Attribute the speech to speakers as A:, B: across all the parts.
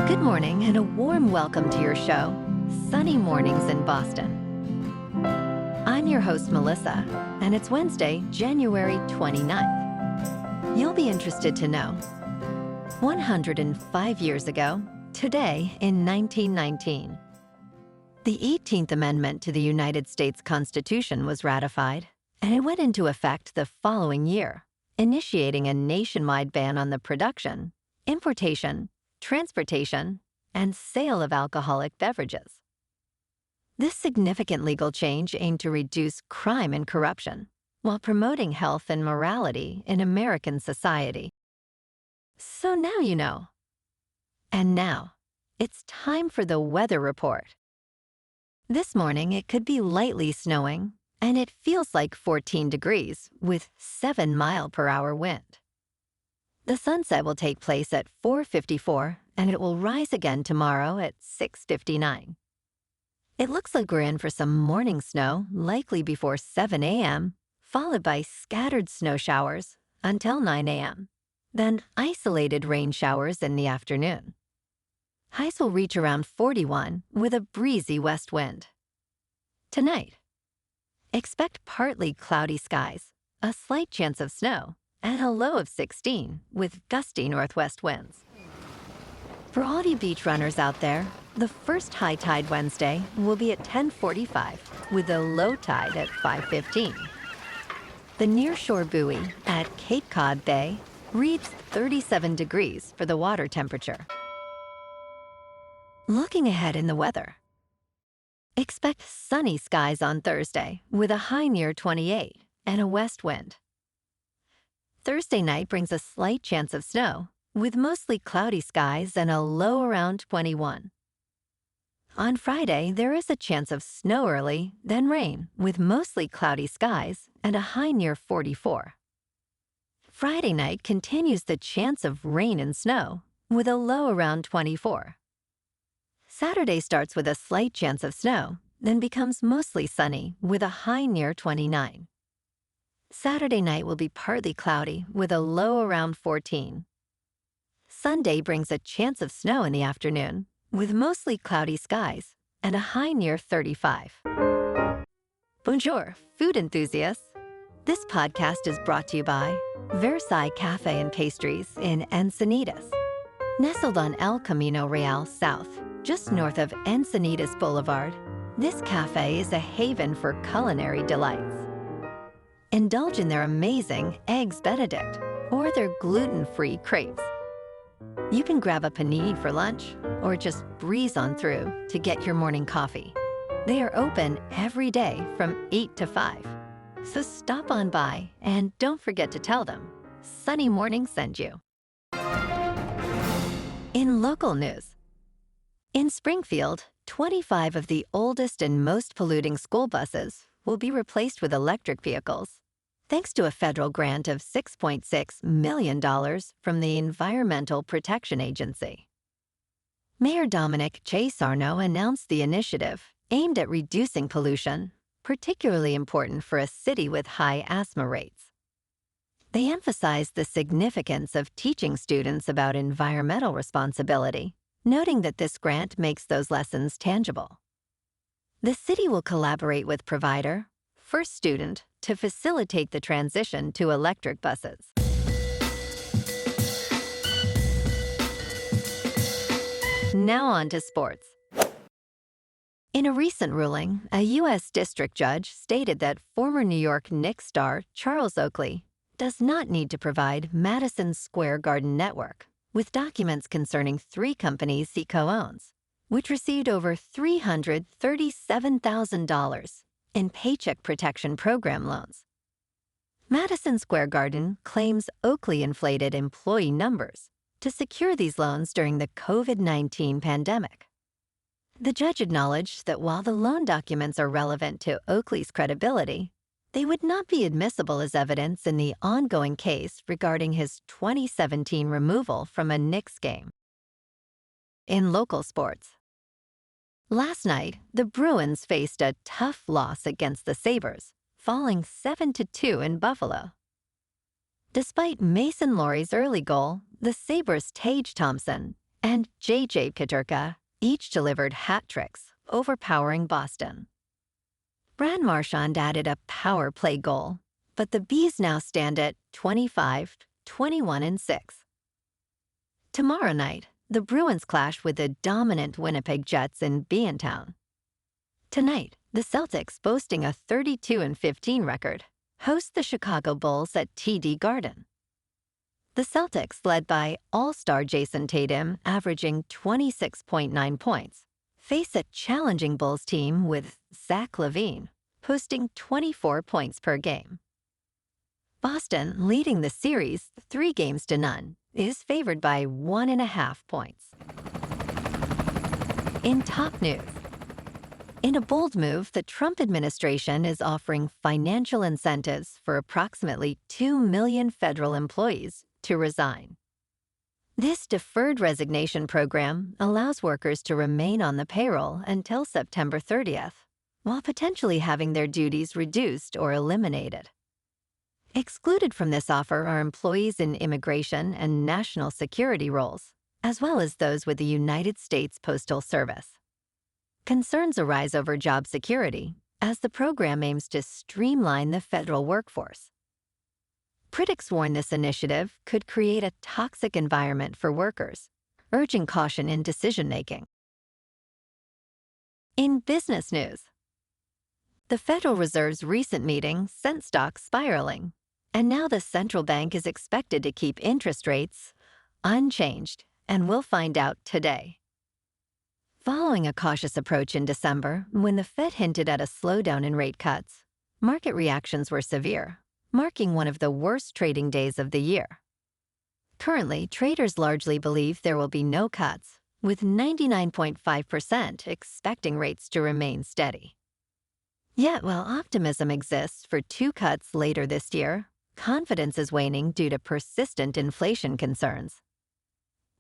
A: Good morning and a warm welcome to your show, Sunny Mornings in Boston. I'm your host, Melissa, and it's Wednesday, January 29th. You'll be interested to know, 105 years ago, today in 1919, the 18th Amendment to the United States Constitution was ratified, and it went into effect the following year, initiating a nationwide ban on the production, importation, transportation, and sale of alcoholic beverages. This significant legal change aimed to reduce crime and corruption while promoting health and morality in American society. So now you know. And now, it's time for the weather report. This morning, it could be lightly snowing, and it feels like 14 degrees with 7-mile-per-hour wind. The sunset will take place at 4:54, and it will rise again tomorrow at 6:59. It looks like we're in for some morning snow, likely before 7 a.m., followed by scattered snow showers until 9 a.m., then isolated rain showers in the afternoon. Highs will reach around 41 with a breezy west wind. Tonight, expect partly cloudy skies, a slight chance of snow, and a low of 16 with gusty northwest winds. For all you beach runners out there, the first high tide Wednesday will be at 10:45 with a low tide at 5:15. The nearshore buoy at Cape Cod Bay reads 37 degrees for the water temperature. Looking ahead in the weather, expect sunny skies on Thursday with a high near 28 and a west wind. Thursday night brings a slight chance of snow, with mostly cloudy skies and a low around 21. On Friday, there is a chance of snow early, then rain, with mostly cloudy skies and a high near 44. Friday night continues the chance of rain and snow, with a low around 24. Saturday starts with a slight chance of snow, then becomes mostly sunny, with a high near 29. Saturday night will be partly cloudy with a low around 14. Sunday brings a chance of snow in the afternoon with mostly cloudy skies and a high near 35. Bonjour, food enthusiasts. This podcast is brought to you by Versailles Cafe and Pastries in Encinitas. Nestled on El Camino Real South, just north of Encinitas Boulevard, this cafe is a haven for culinary delights. Indulge in their amazing Eggs Benedict or their gluten-free crepes. You can grab a panini for lunch or just breeze on through to get your morning coffee. They are open every day from 8 to 5. So stop on by and don't forget to tell them Sunny Morning sent you. In local news, in Springfield, 25 of the oldest and most polluting school buses will be replaced with electric vehicles, thanks to a federal grant of $6.6 million from the Environmental Protection Agency. Mayor Domenic J. Sarno announced the initiative aimed at reducing pollution, particularly important for a city with high asthma rates. They emphasized the significance of teaching students about environmental responsibility, noting that this grant makes those lessons tangible. The city will collaborate with provider, first student, to facilitate the transition to electric buses. Now on to sports. In a recent ruling, a U.S. district judge stated that former New York Knicks star Charles Oakley does not need to provide Madison Square Garden Network with documents concerning 3 companies he co-owns, which received over $337,000 in Paycheck Protection Program loans. Madison Square Garden claims Oakley inflated employee numbers to secure these loans during the COVID-19 pandemic. The judge acknowledged that while the loan documents are relevant to Oakley's credibility, they would not be admissible as evidence in the ongoing case regarding his 2017 removal from a Knicks game. In local sports, last night, the Bruins faced a tough loss against the Sabres, falling 7-2 in Buffalo. Despite Mason Lohrei's early goal, the Sabres' Tage Thompson and J.J. Peterka each delivered hat tricks, overpowering Boston. Brad Marchand added a power play goal, but the Bees now stand at 25, 21, and 6. Tomorrow night, the Bruins clash with the dominant Winnipeg Jets in Town. Tonight, the Celtics, boasting a 32-15 record, host the Chicago Bulls at TD Garden. The Celtics, led by all-star Jayson Tatum, averaging 26.9 points, face a challenging Bulls team with Zach LaVine, posting 24 points per game. Boston, leading the series 3-0, is favored by 1.5 points. In top news, in a bold move, the Trump administration is offering financial incentives for approximately 2 million federal employees to resign. This deferred resignation program allows workers to remain on the payroll until September 30th, while potentially having their duties reduced or eliminated. Excluded from this offer are employees in immigration and national security roles, as well as those with the United States Postal Service. Concerns arise over job security, as the program aims to streamline the federal workforce. Critics warn this initiative could create a toxic environment for workers, urging caution in decision-making. In business news, the Federal Reserve's recent meeting sent stocks spiraling, and now the central bank is expected to keep interest rates unchanged, and we'll find out today. Following a cautious approach in December, when the Fed hinted at a slowdown in rate cuts, market reactions were severe, marking one of the worst trading days of the year. Currently, traders largely believe there will be no cuts, with 99.5% expecting rates to remain steady. Yet, while optimism exists for 2 cuts later this year, confidence is waning due to persistent inflation concerns.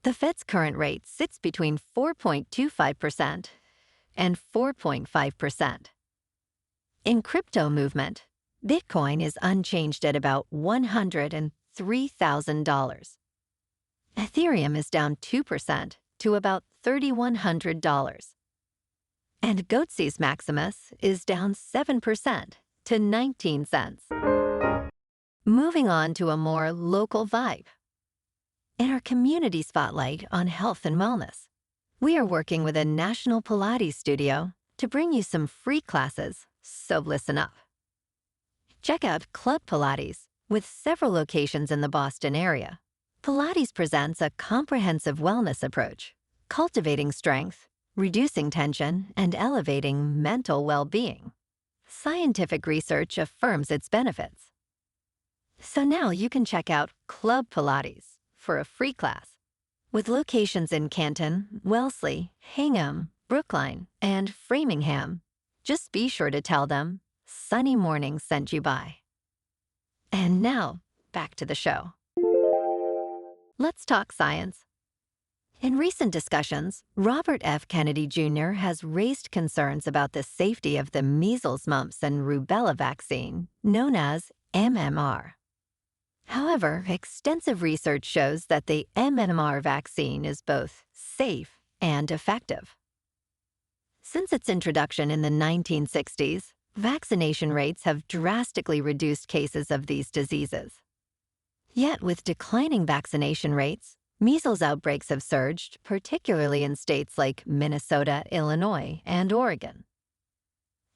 A: The Fed's current rate sits between 4.25% and 4.5%. In crypto movement, Bitcoin is unchanged at about $103,000. Ethereum is down 2% to about $3,100. And Goatse's Maximus is down 7% to 19 cents. Moving on to a more local vibe. In our community spotlight on health and wellness, we are working with a national Pilates studio to bring you some free classes, so listen up. Check out Club Pilates, with several locations in the Boston area. Pilates presents a comprehensive wellness approach, cultivating strength, reducing tension, and elevating mental well-being. Scientific research affirms its benefits. So now you can check out Club Pilates for a free class. With locations in Canton, Wellesley, Hingham, Brookline, and Framingham, just be sure to tell them Sunny Morning sent you by. And now, back to the show. Let's talk science. In recent discussions, Robert F. Kennedy Jr. has raised concerns about the safety of the measles, mumps, and rubella vaccine, known as MMR. However, extensive research shows that the MMR vaccine is both safe and effective. Since its introduction in the 1960s, vaccination rates have drastically reduced cases of these diseases. Yet, with declining vaccination rates, measles outbreaks have surged, particularly in states like Minnesota, Illinois, and Oregon.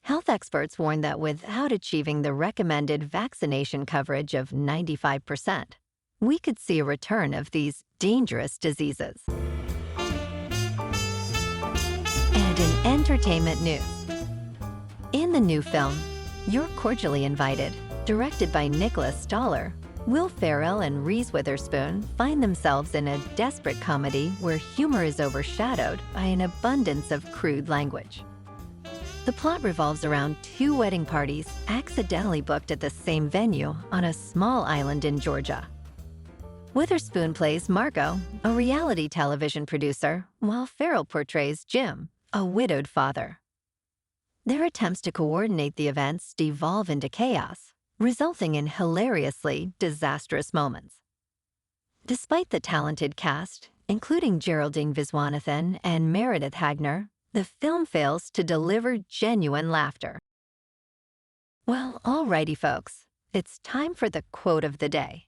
A: Health experts warn that without achieving the recommended vaccination coverage of 95%, we could see a return of these dangerous diseases. And in entertainment news, in the new film, You're Cordially Invited, directed by Nicholas Stoller, Will Ferrell and Reese Witherspoon find themselves in a desperate comedy where humor is overshadowed by an abundance of crude language. The plot revolves around 2 wedding parties accidentally booked at the same venue on a small island in Georgia. Witherspoon plays Margot, a reality television producer, while Ferrell portrays Jim, a widowed father. Their attempts to coordinate the events devolve into chaos, resulting in hilariously disastrous moments. Despite the talented cast, Including Geraldine Viswanathan and Meredith Hagner, the film fails to deliver genuine laughter. Well, alrighty, folks. It's time for the quote of the day.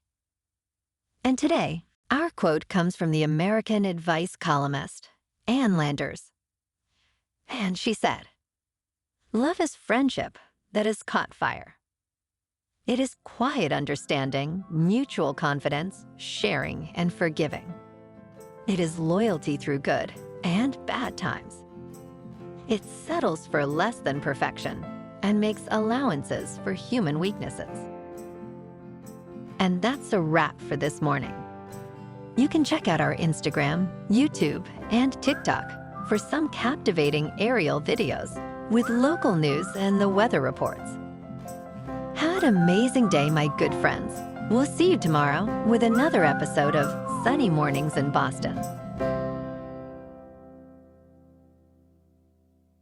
A: And today, our quote comes from the American Advice columnist, Ann Landers. And she said, "Love is friendship that has caught fire. It is quiet understanding, mutual confidence, sharing, and forgiving. It is loyalty through good and bad times. It settles for less than perfection and makes allowances for human weaknesses." And that's a wrap for this morning. You can check out our Instagram, YouTube, and TikTok for some captivating aerial videos with local news and the weather reports. Have an amazing day, my good friends. We'll see you tomorrow with another episode of Sunny Mornings in Boston.